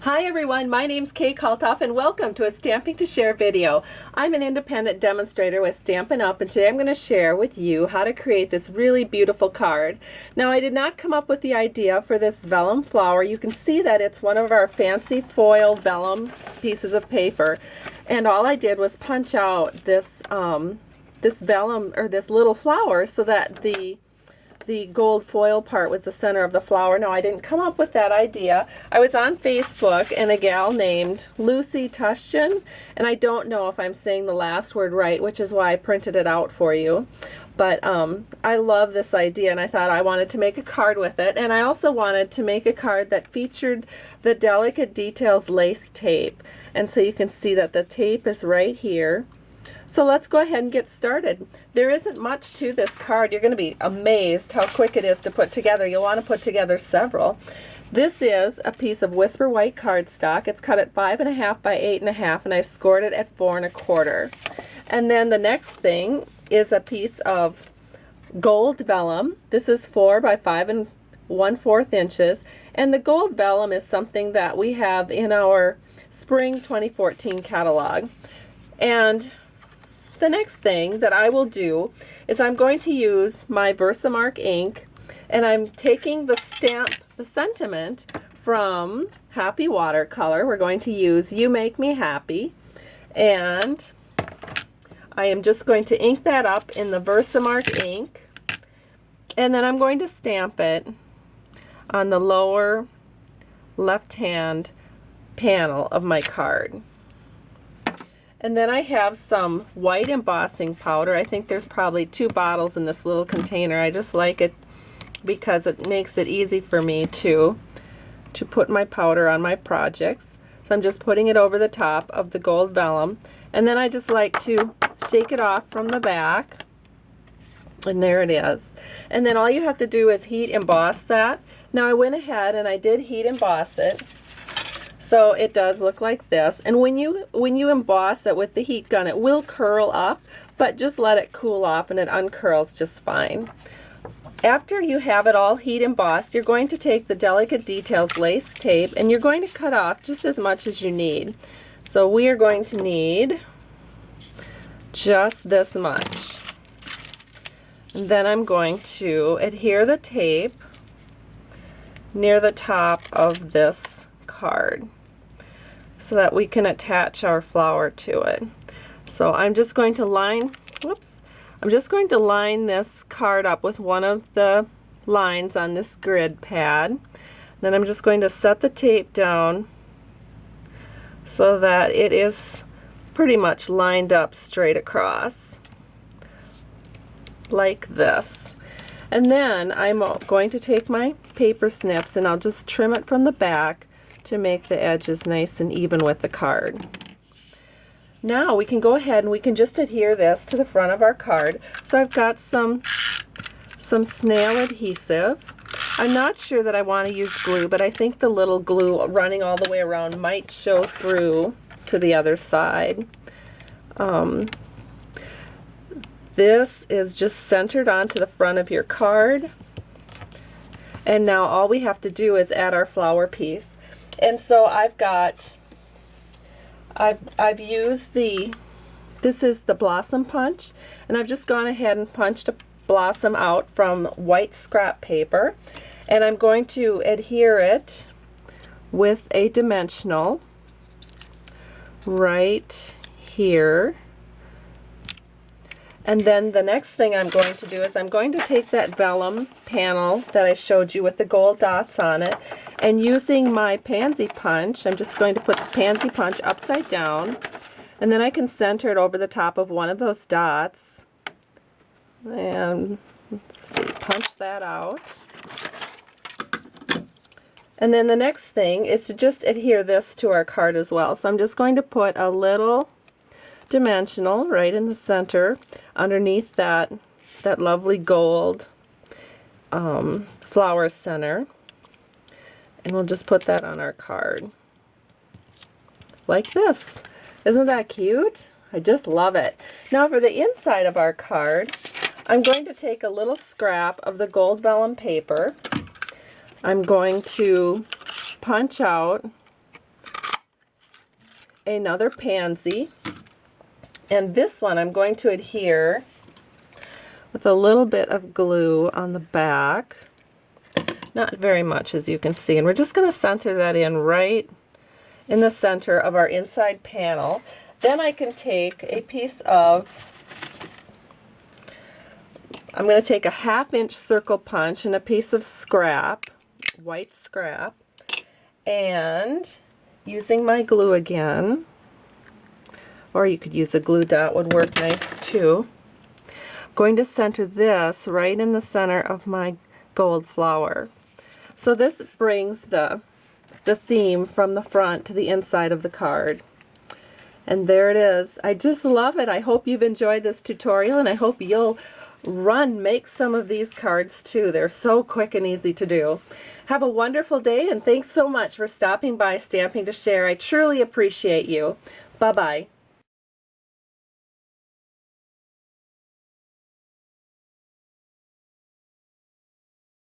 Hi everyone, my name's Kay Kalthoff and welcome to a Stamping to Share video. I'm an independent demonstrator with Stampin' Up! And today I'm going to share with you how to create this really beautiful card. Now I did not come up with the idea for this vellum flower. You can see that it's one of our fancy foil vellum pieces of paper, and all I did was punch out this this vellum, or this little flower, so that the gold foil part was the center of the flower. Now I didn't come up with that idea. I was on Facebook and a gal named Lucy Tushchin, and I don't know if I'm saying the last word right, which is why I printed it out for you. But I love this idea, and I thought I wanted to make a card with it, and I also wanted to make a card that featured the Delicate Details lace tape. And so you can see that the tape is right here. So let's go ahead and get started. There isn't much to this card. You're going to be amazed how quick it is to put together. You'll want to put together several. This is a piece of Whisper White cardstock. It's cut at 5.5 by 8.5, and I scored it at 4 1/4. And then the next thing is a piece of gold vellum. This is 4 by 5 1/4 inches, and the gold vellum is something that we have in our spring 2014 catalog. And the next thing that I will do is I'm going to use my Versamark ink, and I'm taking the sentiment from Happy Watercolor. We're going to use You Make Me Happy, and I am just going to ink that up in the Versamark ink, and then I'm going to stamp it on the lower left-hand panel of my card. And then I have some white embossing powder. I think there's probably 2 bottles in this little container. I just like it because it makes it easy for me to put my powder on my projects. So I'm just putting it over the top of the gold vellum, and then I just like to shake it off from the back, and there it is. And then all you have to do is heat emboss that. Now I went ahead and I did heat emboss it, so it does look like this. And when you emboss it with the heat gun, it will curl up, but just let it cool off and it uncurls just fine. After you have it all heat embossed, you're going to take the Delicate Details lace tape, and you're going to cut off just as much as you need. So we are going to need just this much. And then I'm going to adhere the tape near the top of this card so that we can attach our flower to it. So I'm just going to line, I'm just going to line this card up with one of the lines on this grid pad. Then I'm just going to set the tape down so that it is pretty much lined up straight across like this. And then I'm going to take my paper snips and I'll just trim it from the back to make the edges nice and even with the card. Now we can go ahead and we can just adhere this to the front of our card. So I've got some snail adhesive. I'm not sure that I want to use glue, but I think the little glue running all the way around might show through to the other side. This is just centered onto the front of your card, and now all we have to do is add our flower piece. And so I've used this is the blossom punch, and I've just gone ahead and punched a blossom out from white scrap paper, and I'm going to adhere it with a dimensional right here. And then the next thing I'm going to do is I'm going to take that vellum panel that I showed you with the gold dots on it, and using my pansy punch, I'm just going to put the pansy punch upside down, and then I can center it over the top of one of those dots. And let's see, punch that out. And then the next thing is to just adhere this to our card as well. So I'm just going to put a little dimensional right in the center underneath that lovely gold flower center, and we'll just put that on our card like this. Isn't that cute? I just love it. Now for the inside of our card, I'm going to take a little scrap of the gold vellum paper. I'm going to punch out another pansy, and this one I'm going to adhere with a little bit of glue on the back. Not very much, as you can see, and we're just going to center that in right in the center of our inside panel. Then I can take a piece of, I'm going to take a 1/2 inch circle punch and a piece of scrap, white scrap, and using my glue again, or you could use a glue dot, would work nice too. I'm going to center this right in the center of my gold flower. So this brings the theme from the front to the inside of the card. And there it is. I just love it. I hope you've enjoyed this tutorial, and I hope you'll make some of these cards too. They're so quick and easy to do. Have a wonderful day, and thanks so much for stopping by Stamping to Share. I truly appreciate you. Bye-bye.